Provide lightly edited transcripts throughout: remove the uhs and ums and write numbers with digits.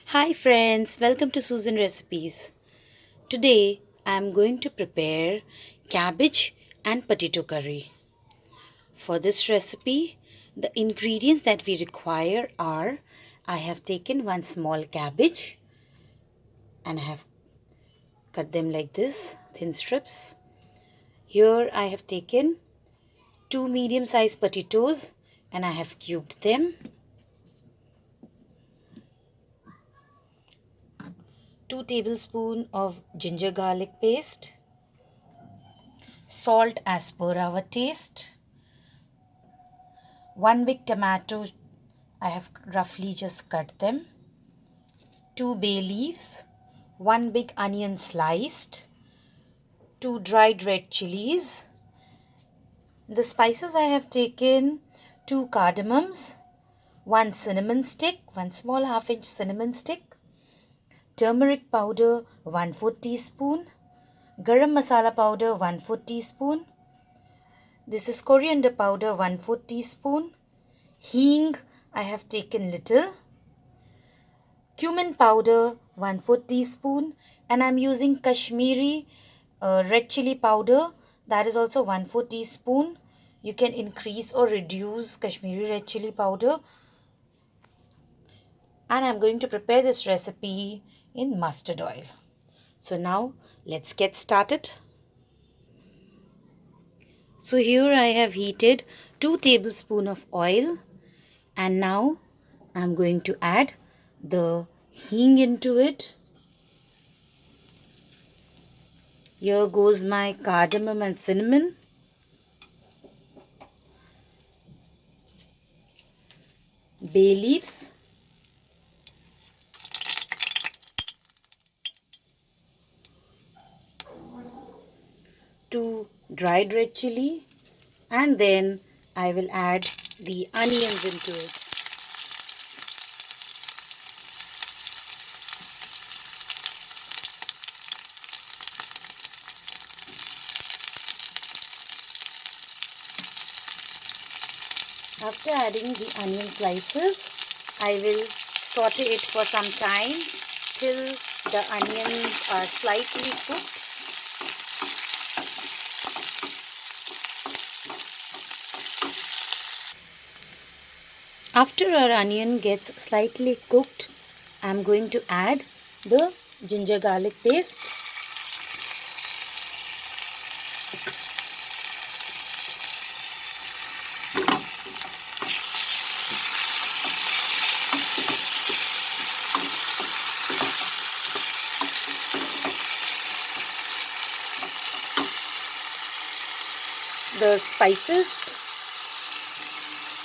Hi friends, welcome to Susan Recipes. Today I am going to prepare cabbage and potato curry. For this recipe, the ingredients that we require are I have taken one small cabbage and I have cut them like this, thin strips. Here I have taken two medium-sized potatoes and I have cubed them. 2 tablespoons of ginger garlic paste, salt as per our taste, 1 big tomato, I have roughly just cut them, 2 bay leaves, 1 big onion sliced, 2 dried red chilies. The spices I have taken 2 cardamoms, 1 cinnamon stick, 1 small half-inch cinnamon stick, turmeric powder 1/4 teaspoon, garam masala powder 1/4 teaspoon. This is coriander powder 1/4 teaspoon. Hing I have taken little. Cumin powder 1/4 teaspoon, and I'm using Kashmiri red chili powder, that is also 1/4 teaspoon. You can increase or reduce Kashmiri red chili powder. And I'm going to prepare this recipe in mustard oil. So now let's get started. So here I have heated 2 tablespoons of oil, and now I'm going to add the hing into it. Here goes my cardamom and cinnamon. Bay leaves. Two dried red chili, and then I will add the onions into it. After adding the onion slices, I will saute it for some time till the onions are slightly cooked. After our onion gets slightly cooked, I am going to add the ginger garlic paste. The spices,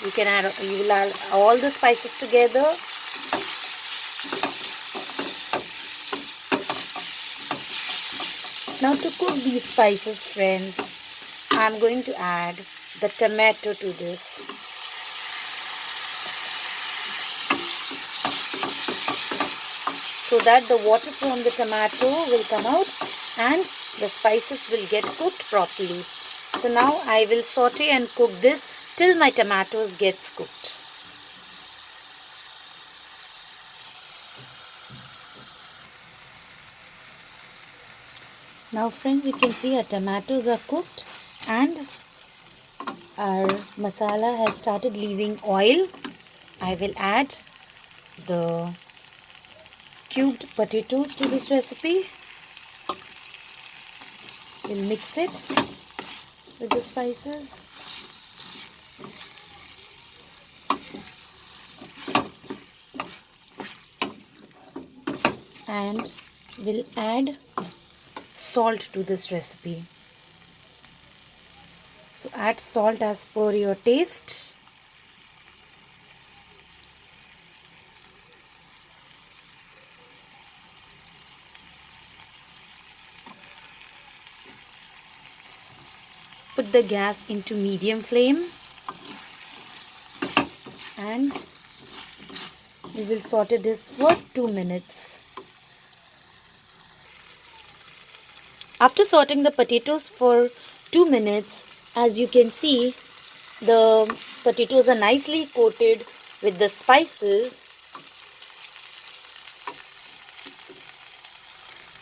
you will add all the spices together. Now to cook these spices, friends, I am going to add the tomato to this. So that the water from the tomato will come out and the spices will get cooked properly. So now I will saute and cook this till my tomatoes gets cooked. Now friends, you can see our tomatoes are cooked and our masala has started leaving oil. I will add the cubed potatoes to this recipe. We'll mix it with the spices. And we'll add salt to this recipe. So add salt as per your taste. Put the gas into medium flame and we will saute this for 2 minutes. After sauteing the potatoes for 2 minutes, as you can see, the potatoes are nicely coated with the spices.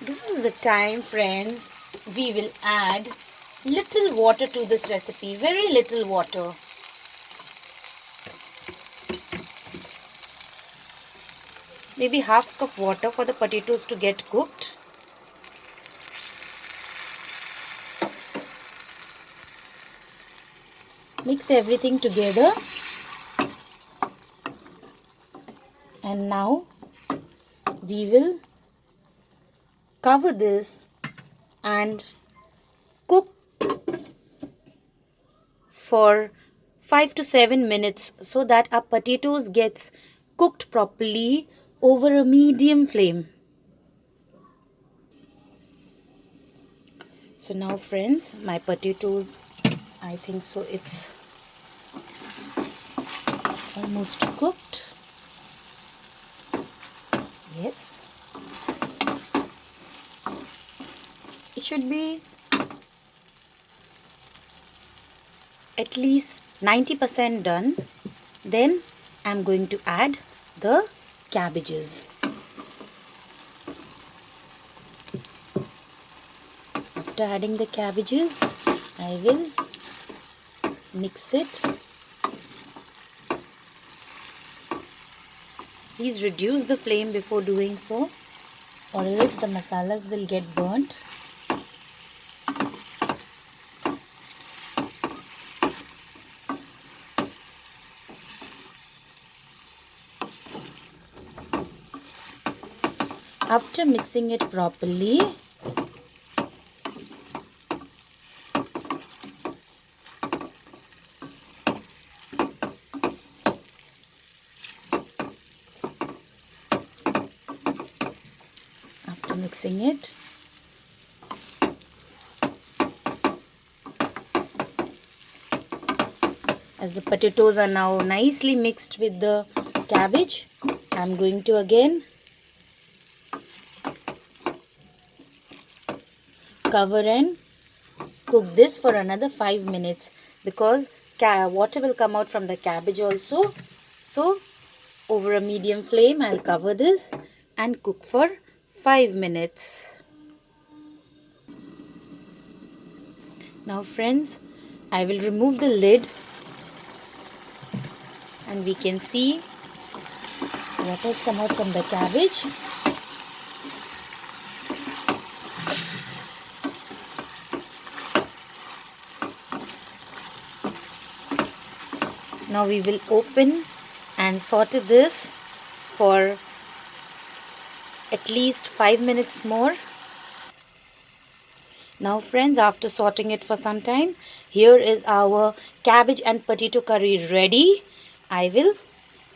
This is the time, friends, we will add little water to this recipe, very little water. Maybe half cup water for the potatoes to get cooked. Mix everything together. And now we will cover this and cook for 5 to 7 minutes so that our potatoes gets cooked properly over a medium flame. So now, friends, my potatoes, I think so it's almost cooked. Yes, it should be at least 90% done. Then I'm going to add the cabbages. After adding the cabbages, I will mix it. Please reduce the flame before doing so, or else the masalas will get burnt. After mixing it properly, as the potatoes are now nicely mixed with the cabbage, I'm going to again cover and cook this for another 5 minutes, because water will come out from the cabbage also. So over a medium flame I'll cover this and cook for 5 minutes. Now, friends, I will remove the lid and we can see what has come out from the cabbage. Now we will open and saute this for at least 5 minutes more. Now, friends, after sauteing it for some time, here is our cabbage and potato curry ready. I will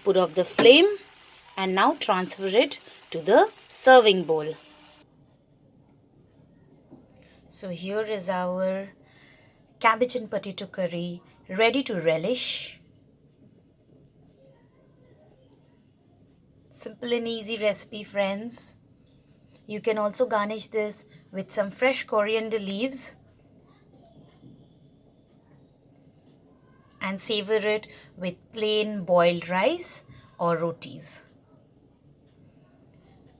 put off the flame and now transfer it to the serving bowl. So here is our cabbage and potato curry ready to relish. Simple and easy recipe, friends. You can also garnish this with some fresh coriander leaves and savor it with plain boiled rice or rotis.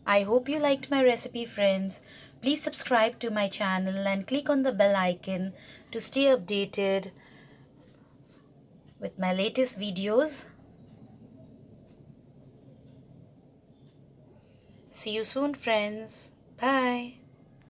I hope you liked my recipe, friends. Please subscribe to my channel and click on the bell icon to stay updated with my latest videos. See you soon, friends. Bye.